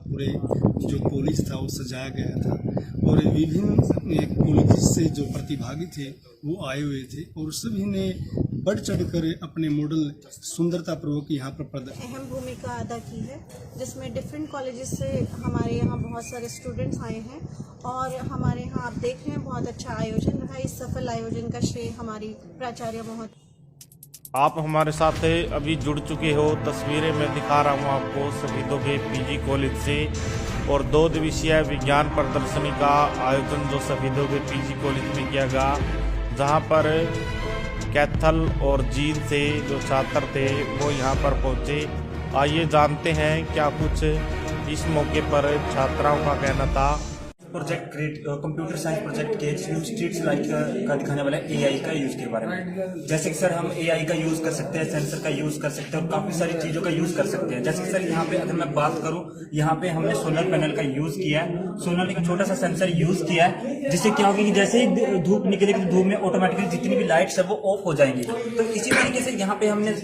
पूरे जो कॉलेज था वो सजाया गया था और विभिन्न कॉलेज से जो प्रतिभागी थे वो आए हुए थे और सभी ने बढ़ चढ़कर अपने मॉडल सुंदरतापूर्वक यहाँ पर प्रदर्शन अहम भूमिका अदा की है, जिसमें डिफरेंट कॉलेजेस से हमारे यहाँ बहुत सारे स्टूडेंट्स आए हैं और हमारे यहाँ आप देख रहे हैं बहुत अच्छा आयोजन रहा। इस सफल आयोजन का श्रेय हमारी प्राचार्य महोदय। आप हमारे साथ अभी जुड़ चुके हो। तस्वीरें मैं दिखा रहा हूँ आपको शहीदों के पीजी कॉलेज से और 2 दिवसीय विज्ञान प्रदर्शनी का आयोजन जो शहीदों के पीजी कॉलेज में किया गया, जहाँ पर कैथल और जींद से जो छात्र थे वो यहाँ पर पहुँचे। आइए जानते हैं क्या कुछ इस मौके पर छात्राओं का कहना था। प्रोजेक्ट कंप्यूटर साइंस प्रोजेक्ट के स्ट्रीट लाइट का दिखाने वाला एआई का यूज के बारे में। जैसे कि सर हम एआई का यूज कर सकते हैं, सेंसर का यूज कर सकते हैं और काफी सारी चीजों का यूज कर सकते हैं। जैसे कि सर यहाँ पे अगर मैं बात करूँ, यहाँ पे हमने सोलर पैनल का यूज किया है, सोलर का छोटा सा सेंसर यूज किया है, जिससे क्या होगा कि जैसे ही धूप निकलेगी तो धूप में ऑटोमेटिकली जितनी भी लाइट्स है वो ऑफ हो जाएंगी। तो इसी तरीके से यहाँ पे हमने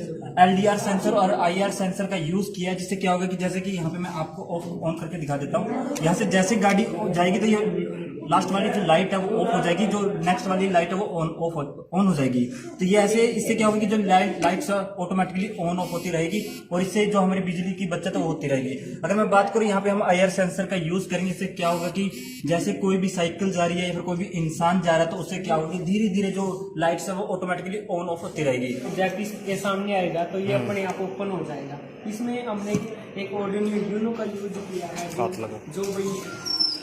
एलडीआर सेंसर और आईआर सेंसर का यूज किया है, जिससे क्या होगा कि जैसे कि यहाँ पे मैं आपको ऑफ ऑन करके दिखा देता हूँ। यहाँ से जैसे गाड़ी जाएगी तो ये लास्ट वाली जो लाइट है वो ऑफ हो जाएगी, जो नेक्स्ट वाली लाइट है वो ऑन हो जाएगी। तो ये ऐसे इससे क्या होगा कि जो लाइट्स ऑटोमेटिकली ऑन ऑफ होती रहेगी और इससे जो हमारी बिजली की बचत वो होती रहेगी। अगर मैं बात करूँ यहाँ पे हम आईआर सेंसर का यूज करेंगे, इससे क्या होगा कि जैसे कोई भी साइकिल जा रही है या फिर कोई भी इंसान जा रहा है तो उससे क्या होगा कि धीरे धीरे जो लाइट्स है वो ऑटोमेटिकली ऑन ऑफ होती रहेगी। ऑब्जेक्ट इसके सामने आएगा तो ये अपने आप ओपन हो जाएगा। इसमें हमने एक ऑर्डिनरी यूनो का यूज किया है, जो भाई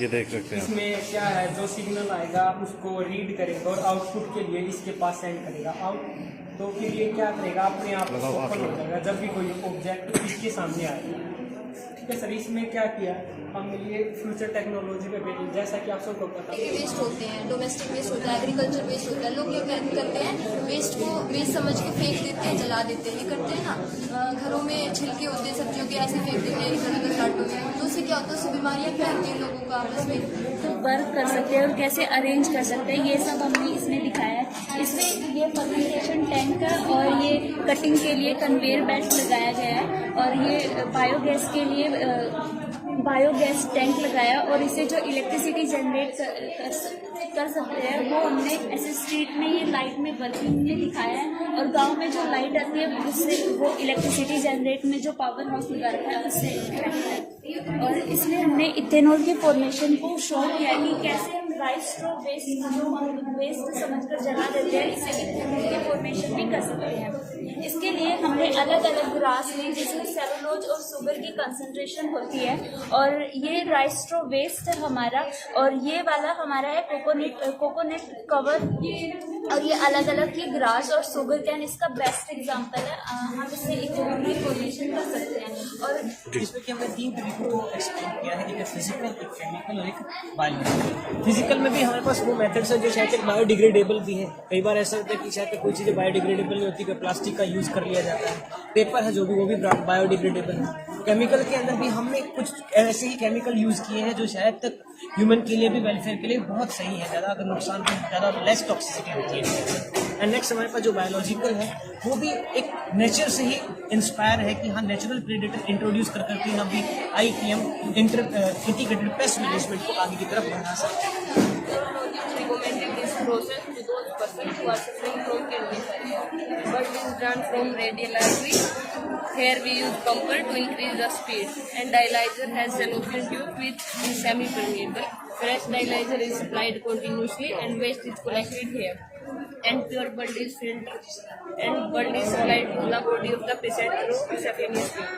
ये देख सकते हैं। इसमें क्या है, जो सिग्नल आएगा उसको रीड करेगा और आउटपुट के लिए इसके पास सेंड करेगा आउट। तो फिर ये क्या करेगा, अपने आप ओपन हो जाएगा जब भी कोई ऑब्जेक्ट इसके सामने आएगा। ठीक है सर, इसमें क्या किया हम ये फ्यूचर टेक्नोलॉजी पे बेस्ड, जैसा कि आप सबको पता है वेस्ट होते हैं, डोमेस्टिक वेस्ट होता है, एग्रीकल्चर वेस्ट होता है। लोग क्या करते हैं, वेस्ट को वेस्ट समझ के फेंक देते हैं, जला देते हैं। ये करते हैं ना, घरों में छिलके होते हैं सब्जियों के, ऐसे फेंक देते हैं इधर उधर काटो में, तो उससे क्या होता है, उससे बीमारियां फैलती हैं लोगों को आपस में। तो वर्क कर सकते हैं और कैसे अरेंज कर सकते हैं, ये सब हमने इसमें दिखाया है। इसमें ये फर्मेंटेशन टैंक और ये कटिंग के लिए कन्वेयर बेल्ट लगाया गया है और ये बायोगैस के लिए बायोगैस टैंक लगाया और इसे जो इलेक्ट्रिसिटी जनरेट कर सकते हैं वो हमने ऐसे स्ट्रीट में ये लाइट में वर्किंग में दिखाया है। और गांव में जो लाइट आती है उससे वो इलेक्ट्रिसिटी जनरेट में जो पावर हाउस लगा रखा है उससे कनेक्ट है। और इसमें हमने इथेनॉल के फॉर्मेशन को शो किया कि कैसे हम राइस स्ट्रॉ वेस्ट समझकर जला देते हैं, इससे इथेनॉल के फॉर्मेशन भी कर सकते हैं। इसके लिए हमने अलग अलग ग्रास ली जिसमें सेलुलोज और शुगर की कंसंट्रेशन होती है और ये राइस स्ट्रॉ वेस्ट है हमारा और ये वाला हमारा है कोकोनट कवर और ये अलग अलग की ग्रास और शुगर कैन इसका बेस्ट एग्जांपल है। हम इससे इथेनॉल की फॉर्मेशन कर सकते हैं। और इसमें कि हमने 3 तरीकों को एक्सप्लेन किया है, एक फिजिकल, एक केमिकल और एक बायोलॉजिकल। फिजिकल में भी हमारे पास वो मेथड्स है जो शायद बायोडिग्रेडेबल भी है। कई बार ऐसा होता है कि शायद कोई चीज़ें बायोडिग्रेडेबल नहीं होती, प्लास्टिक का यूज कर लिया जाता है, पेपर है जो भी वो भी बायोडिग्रेडेबल है। केमिकल के अंदर भी हमने कुछ ऐसे ही केमिकल यूज किए हैं जो शायद तक ह्यूमन के लिए भी, वेलफेयर के लिए बहुत सही है, ज़्यादा अगर नुकसान भी ज़्यादा लेस टॉक्सिसिटी होती है। एंड नेक्स्ट हमारे पास जो बायोलॉजिकल है वो भी एक नेचर से ही इंस्पायर है कि हाँ नेचुरल प्रेडेटर इंट्रोड्यूस कर करके हम भी IPM इंटीग्रेटेड पेस्ट मैनेजमेंट को आगे की तरफ बढ़ा सकते हैं। process to those persons who are suffering from kidney failure, but it is done from radial artery. Here we use pumper to increase the speed, and dialyzer has fallopian tube which is semi-permeable. Fresh dialyzer is supplied continuously, and waste is collected here, and pure blood is filtered, and blood is supplied to the body of the patient through saphenous vein.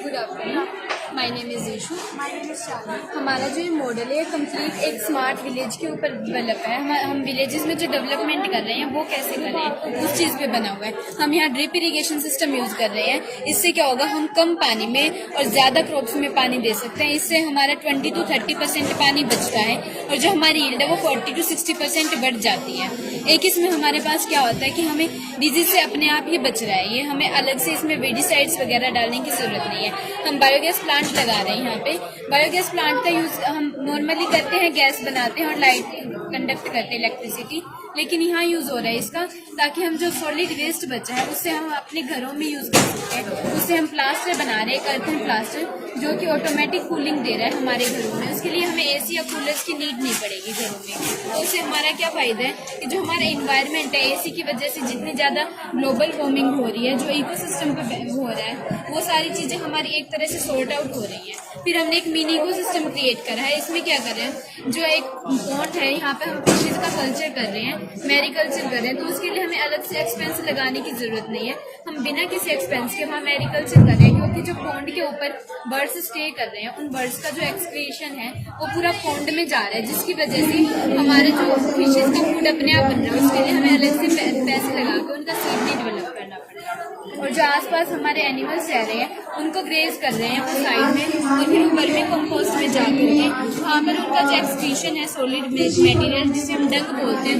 Good afternoon. My name is Ishu. My name is शाली। हमारा जो ये model है complete एक smart village के ऊपर develop है। हम विलेजेस में जो डेवलपमेंट कर रहे हैं वो कैसे कर रहे हैं उस चीज़ पे बना हुआ है। हम यहाँ ड्रिप इरिगेशन सिस्टम यूज कर रहे हैं। इससे क्या होगा, हम कम पानी में और ज़्यादा क्रॉप्स में पानी दे सकते हैं। इससे हमारा 20 to 30% पानी बचता है और जो हमारी यील्ड है वो 40 to 60% बढ़ जाती है। एक इसमें हमारे पास क्या होता है कि हमें डिजीज से अपने आप ही बच रहा है, ये हमें अलग से इसमें वेडिसाइड्स वगैरह डालने की जरूरत नहीं है। हम बायोगैस प्लांट लगा रहे हैं यहाँ पे। बायोगैस प्लांट का यूज हम नॉर्मली करते हैं, गैस बनाते हैं और लाइट कंडक्ट करते हैं इलेक्ट्रिसिटी। लेकिन यहाँ यूज हो रहा है इसका, ताकि हम जो सॉलिड वेस्ट बचा है उससे हम अपने घरों में यूज कर सकते हैं। उससे हम प्लास्टर बना रहे हैं, अर्थन प्लास्टर, जो कि ऑटोमेटिक कूलिंग दे रहा है हमारे घरों में। उसके लिए हमें एसी या कूलर्स की नीड नहीं पड़ेगी घरों में। तो उससे हमारा क्या फायदा है कि जो हमारा इन्वायरमेंट है, एसी की वजह से जितनी ज्यादा ग्लोबल वार्मिंग हो रही है, जो इकोसिस्टम पे हो रहा है, वो सारी चीजें हमारी एक तरह से सॉर्ट आउट हो रही है। फिर हमने एक मिनी इकोसिस्टम क्रिएट करा है। इसमें क्या कर रहे हैं, जो एक पॉन्ड है, यहाँ पे हम फिशेज का कल्चर कर रहे हैं, मैरीकल्चर कर रहे हैं। तो उसके लिए हमें अलग से एक्सपेंस लगाने की जरूरत नहीं है। हम बिना किसी एक्सपेंस के वहाँ मैरीकल्चर कर रहे हैं, क्योंकि जो पॉन्ड के ऊपर बर्ड्स स्टे कर रहे हैं, उन बर्ड्स का जो एक्सक्रीशन है वो पूरा पॉन्ड में जा रहा है, जिसकी वजह से हमारे जो फिशेज का फूड अपने आप बन रहा है। उसके लिए हमें अलग से पैसे लगा के उनका सीड नहीं डेवलप करना पड़ेगा। और जो आसपास हमारे एनिमल्स रह रहे हैं उनको ग्रेज कर रहे हैं वो साइड में, और फिर वर्मी कंपोस्ट में जाकर के वहाँ पर उनका जो एक्सक्रीशन है, सॉलिड मटेरियल जिसे हम डंग बोलते हैं,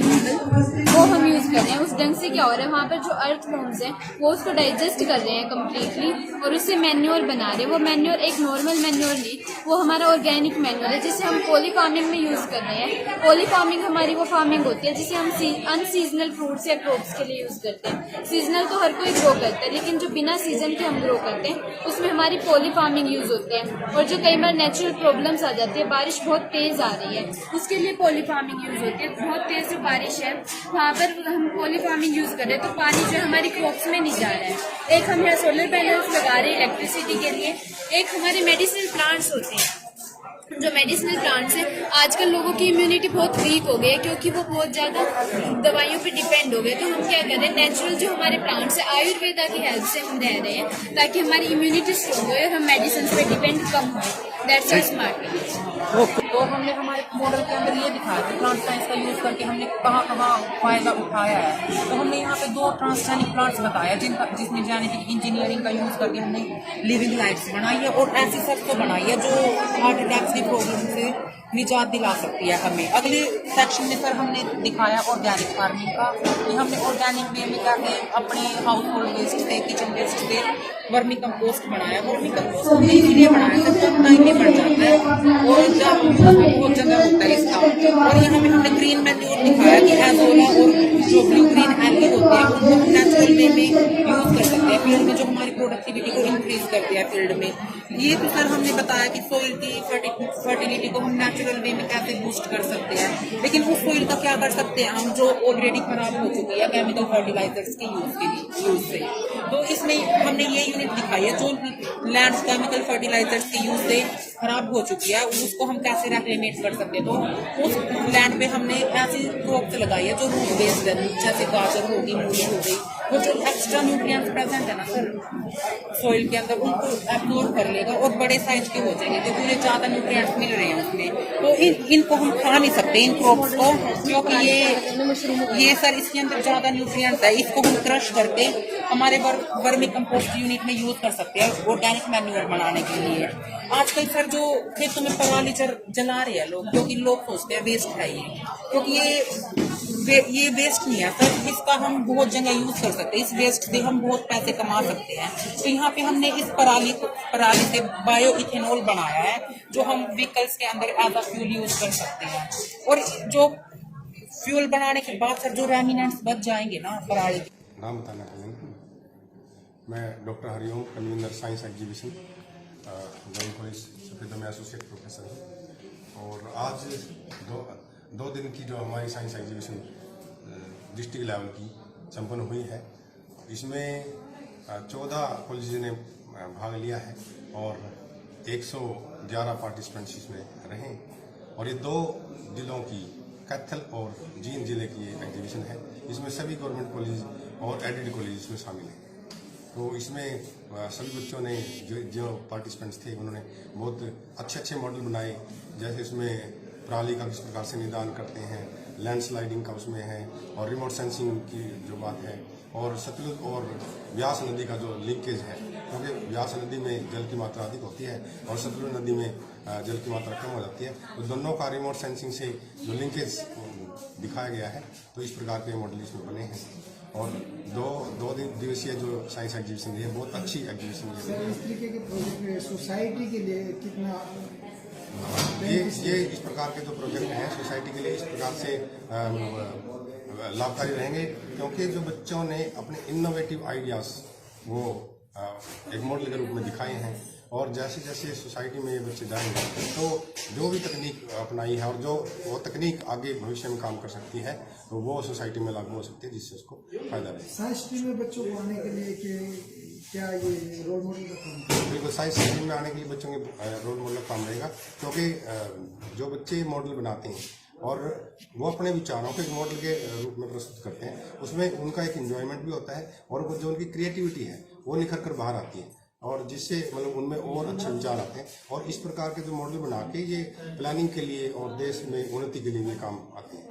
वो हम यूज कर रहे हैं। उस डंग से क्या हो रहा है, वहाँ पर जो अर्थ फॉर्म्स हैं वो उसको डाइजेस्ट कर रहे हैं कम्प्लीटली, और उससे मैन्योर बना रहे हैं। वो मैन्योर एक नॉर्मल मैन्योर नहीं, वो हमारा ऑर्गेनिक मैन्योर है, जिसे हम पॉली फार्मिंग में यूज कर रहे हैं। पॉली फार्मिंग हमारी वो फार्मिंग होती है जिसे हम अनसीजनल फ्रूट्स या क्रॉप्स के लिए यूज करते हैं। सीजनल तो हर कोई ग्रो करता है, लेकिन जो बिना सीजन के हम ग्रो करते हैं उसमें हमारी पॉली फार्मिंग यूज होती है। और जो कई बार नेचुरल प्रॉब्लम्स आ जाती है, बारिश बहुत तेज आ रही है, उसके लिए पॉली फार्मिंग यूज होती है। बहुत तेज जो बारिश है वहाँ पर हम पॉली फार्मिंग यूज कर रहे हैं, तो पानी जो हमारी क्रॉप्स में नहीं जा रहा है। एक हम यहाँ सोलर पैनल्स लगा रहे हैं इलेक्ट्रिसिटी के लिए। एक हमारे मेडिसिनल प्लांट्स होते हैं, जो मेडिसिनल प्लांट्स हैं, आजकल लोगों की इम्यूनिटी बहुत वीक हो गई है, क्योंकि वो बहुत ज़्यादा दवाइयों पे डिपेंड हो गए। तो हम क्या कर रहे हैं, नेचुरल जो हमारे प्लांट्स हैं, आयुर्वेदा की हेल्प से हम रह रहे हैं, ताकि हमारी इम्यूनिटी स्ट्रॉन्ग हो और हम मेडिसिन पे डिपेंड कम हो। That's a smart. तो हमने हमारे मॉडल के अंदर ये दिखाया कि प्लांट साइंस का यूज करके हमने कहाँ कहाँ फायदा उठाया है। तो हमने यहाँ पे 2 ट्रांसजेनिक प्लांट्स बताया जिसमें जेनेटिक इंजीनियरिंग का यूज करके हमने लिविंग लाइट्स बनाई है, और ऐसी सब्जियां बनाई है जो हार्ट अटैक्स की प्रॉब्लम से निजात दिला सकती है हमें। अगले सेक्शन में सर हमने दिखाया ऑर्गेनिक फार्मिंग का, कि हमने ऑर्गेनिक वे में करके अपने हाउस होल्ड वेस्ट से, किचन वेस्ट से वर्मी कंपोस्ट बनाया। वर्मी कंपोस्ट हमने इसलिए बनाया था बहुत टाइम में बढ़ जाता है और बहुत जगह होता है इसका। और यहाँ पे हमने ग्रीन मैन्योर दिखाया कि एजोला और जो ब्लू ग्रीन एल्गी होते हैं उनको हम नेचुरल वे में यूज कर सकते हैं फील्ड में, जो हमारी प्रोडक्टिविटी को इंक्रीज करती है फील्ड में। ये तो सर हमने बताया कि सोइल की फर्टिलिटी को हम नेचुरल वे में कैसे बूस्ट कर सकते हैं। लेकिन उस सोइल का क्या कर सकते हैं हम, जो ऑलरेडी खराब हो चुकी है केमिकल फर्टिलाइजर्स के यूज से। तो इसमें हमने ये यूनिट दिखाई है जो लैंड केमिकल फर्टिलाइजर्स के यूज से खराब हो चुकी है, उसको हम कैसे रेक्लेमेट कर सकते हैं। तो उस लैंड पे हमने ऐसी क्रॉप्स लगाई है जो रूट बेस्ड है, जैसे गाजर होगी, मूली हो गई, वो जो एक्स्ट्रा न्यूट्रिएंट्स प्रेजेंट है ना सर सॉइल के अंदर, उनको एब्जॉर्ब कर लेगा और बड़े साइज के हो जाएंगे, क्योंकि उन्हें ज्यादा न्यूट्रिएंट्स मिल रहे हैं उसमें। तो इनको हम खा नहीं सकते इन क्रॉप्स को, क्योंकि ये सर इसके अंदर ज्यादा न्यूट्रिएंट्स है। इसको हम क्रश करके हमारे वर्मी कंपोस्ट यूनिट में यूज कर सकते हैं ऑर्गेनिक मैन्योर बनाने के लिए। आजकल सर जो खेतों में पराली जला रहे हैं लोग, क्योंकि लोग सोचते हैं वेस्ट है ये, क्योंकि ये वेस्ट नहीं है सर, इसका हम बहुत जगह यूज कर सकते हैं। इस वेस्ट से हम बहुत पैसे कमा सकते हैं। तो यहाँ पे हमने इस पराली से बायो इथेनॉल बनाया है, जो हम व्हीकल्स के अंदर एज अ फ्यूल यूज कर सकते हैं। और जो फ्यूल बनाने के बाद सर जो रेमिनेंट्स बच जाएंगे ना पराली के। नाम बताना चाहिए। मैं doctor Hariom, convener science exhibition government college Safidon में एसोसिएट प्रोफेसर हूँ। और आज दो दिन की जो हमारी साइंस एग्जीबिशन डिस्ट्रिक्ट लेवल की संपन्न हुई है, इसमें 14 कॉलेज ने भाग लिया है और 111 पार्टिसिपेंट्स इसमें रहे। और ये 2 जिलों की कैथल और जींद जिले की एग्जीबिशन है। इसमें सभी गवर्नमेंट कॉलेज और एडेड कॉलेज इसमें शामिल हैं। तो इसमें सभी बच्चों ने जो पार्टिसिपेंट्स थे उन्होंने बहुत अच्छे मॉडल बनाए, जैसे इसमें पराली का किस प्रकार से निदान करते हैं, लैंडस्लाइडिंग का उसमें है, और रिमोट सेंसिंग की जो बात है, और सतलुज और व्यास नदी का जो लिंकेज है, क्योंकि व्यास नदी में जल की मात्रा अधिक होती है और सतलुज नदी में जल की मात्रा कम हो जाती है। तो दोनों का रिमोट सेंसिंग से जो लिंकेज दिखाया गया है, तो इस प्रकार के मॉडल इसमें बने हैं। और दो दिवसीय जो साइंस एग्जीबिशन है बहुत अच्छी एग्जीबिशन है। इस तरीके के प्रोजेक्ट में सोसाइटी के लिए कितना ये इस प्रकार के जो प्रोजेक्ट हैं सोसाइटी के लिए इस प्रकार से लाभकारी रहेंगे, क्योंकि जो बच्चों ने अपने इनोवेटिव आइडियाज़ वो एक मॉडल के रूप में दिखाए हैं, और जैसे जैसे सोसाइटी में ये बच्चे जाएंगे तो जो भी तकनीक अपनाई है और जो वो तकनीक आगे भविष्य में काम कर सकती है तो वो सोसाइटी में लागू हो सकती है, जिससे उसको फायदा रहे। साइंस स्ट्रीम में बच्चों को आने के लिए क्या ये रोल मॉडल का काम है? बिल्कुल, साइंस स्ट्रीम में आने के लिए बच्चों के रोल मॉडल का काम रहेगा, क्योंकि जो बच्चे मॉडल बनाते हैं और वो अपने विचारों को एक मॉडल के रूप में प्रस्तुत करते हैं, उसमें उनका एक एंजॉयमेंट भी होता है और वो जो उनकी क्रिएटिविटी है वो निखर कर बाहर आती है, और जिससे मतलब उनमें और अच्छे विचार आते हैं, और इस प्रकार के जो मॉडल बना के ये प्लानिंग के लिए और देश में उन्नति के लिए भी काम आते हैं।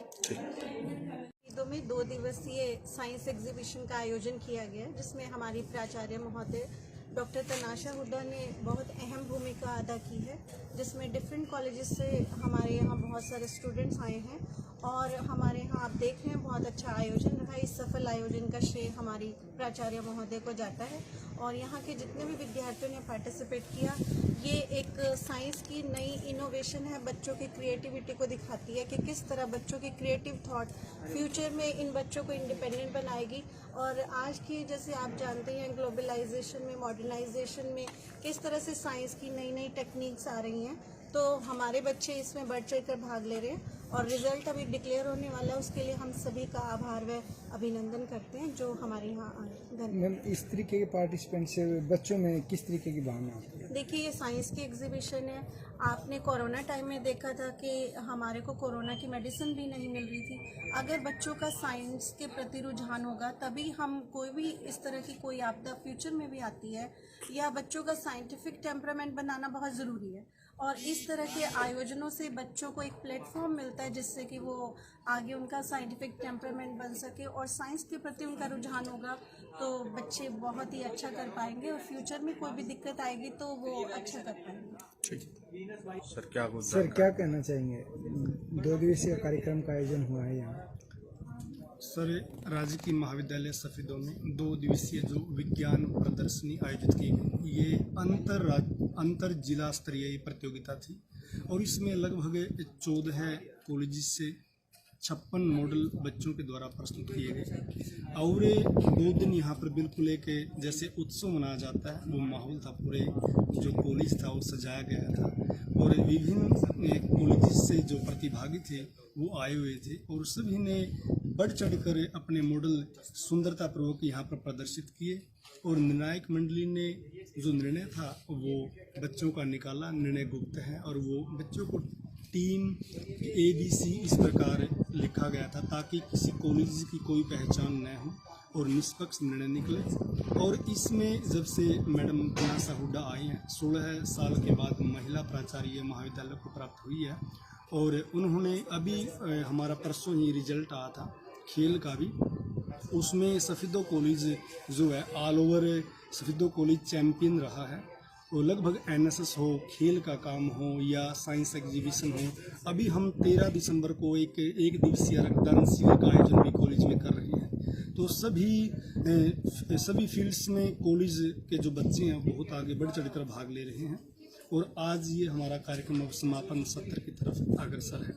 में 2 दिवसीय साइंस एग्जीबिशन का आयोजन किया गया, जिसमें हमारी प्राचार्य महोदय डॉक्टर तनाशा हुड्डा ने बहुत अहम भूमिका अदा की है, जिसमें डिफरेंट कॉलेजेस से हमारे यहाँ बहुत सारे स्टूडेंट्स आए हैं और हमारे यहाँ आप देख रहे हैं बहुत अच्छा आयोजन रहा। इस सफल आयोजन का श्रेय हमारी प्राचार्य महोदय को जाता है, और यहाँ के जितने भी विद्यार्थियों ने पार्टिसिपेट किया, ये एक साइंस की नई इनोवेशन है, बच्चों की क्रिएटिविटी को दिखाती है कि किस तरह बच्चों की क्रिएटिव थॉट फ्यूचर में इन बच्चों को इंडिपेंडेंट बनाएगी। और आज की जैसे आप जानते हैं ग्लोबलाइजेशन में, मॉडर्नाइजेशन में किस तरह से साइंस की नई नई टेक्निक्स आ रही हैं, तो हमारे बच्चे इसमें बढ़ चढ़ कर भाग ले रहे हैं और रिजल्ट अभी डिक्लेयर होने वाला है। उसके लिए हम सभी का आभार व अभिनंदन करते हैं जो हमारे यहाँ आए। धन्यवाद। मैम, इस तरीके के पार्टिसिपेंट से बच्चों में किस तरीके की भावना आती है? देखिए, ये साइंस की एग्जीबिशन है। आपने कोरोना टाइम में देखा था कि हमारे को कोरोना की मेडिसिन भी नहीं मिल रही थी। अगर बच्चों का साइंस के प्रति रुझान होगा तभी हम कोई भी इस तरह की कोई आपदा फ्यूचर में भी आती है, या बच्चों का साइंटिफिक टेम्परामेंट बनाना बहुत ज़रूरी है। और इस तरह के आयोजनों से बच्चों को एक प्लेटफॉर्म मिलता है जिससे कि वो आगे उनका साइंटिफिक टेम्परामेंट बन सके और साइंस के प्रति उनका रुझान होगा तो बच्चे बहुत ही अच्छा कर पाएंगे, और फ्यूचर में कोई भी दिक्कत आएगी तो वो अच्छा कर पाएंगे। सर क्या कहना चाहेंगे? 2 दिवसीय कार्यक्रम का आयोजन हुआ है यहाँ। सर, राजकीय महाविद्यालय सफेदों में 2 दिवसीय जो विज्ञान प्रदर्शनी आयोजित की गई, ये अंतर जिला स्तरीय प्रतियोगिता थी, और इसमें लगभग 14 कॉलेज से 56 मॉडल बच्चों के द्वारा प्रस्तुत किए गए। और 2 दिन यहाँ पर बिल्कुल एक जैसे उत्सव मनाया जाता है वो माहौल था। पूरे जो कॉलेज था वो सजाया गया था, और विभिन्न कॉलेज से जो प्रतिभागी थे वो आए हुए थे, और सभी ने बढ़ चढ़कर अपने मॉडल सुंदरतापूर्वक यहाँ पर प्रदर्शित किए। और निर्णायक मंडली ने जो निर्णय था वो बच्चों का निकाला, निर्णय गुप्त है, और वो बच्चों को टीम ABC इस प्रकार लिखा गया था ताकि किसी कॉलेज की कोई पहचान न हो और निष्पक्ष निर्णय निकले। और इसमें जब से मैडम तनाशा हुड्डा आई हैं, 16 साल के बाद महिला प्राचार्य महाविद्यालय को प्राप्त हुई है, और उन्होंने अभी हमारा परसों ही रिजल्ट आया था खेल का भी, उसमें सफेदो कॉलेज जो है all over Safidon college champion रहा है। वो लगभग NSS हो, खेल का काम हो या साइंस एग्जीबिशन हो। अभी हम 13 दिसंबर को एक दिवसीय रक्तदान शिविर का आयोजन भी कॉलेज में कर रहे हैं। तो सभी फील्ड्स में कॉलेज के जो बच्चे हैं बहुत आगे बढ़ चढ़कर भाग ले रहे हैं, और आज ये हमारा कार्यक्रम अब समापन सत्र की तरफ अग्रसर है।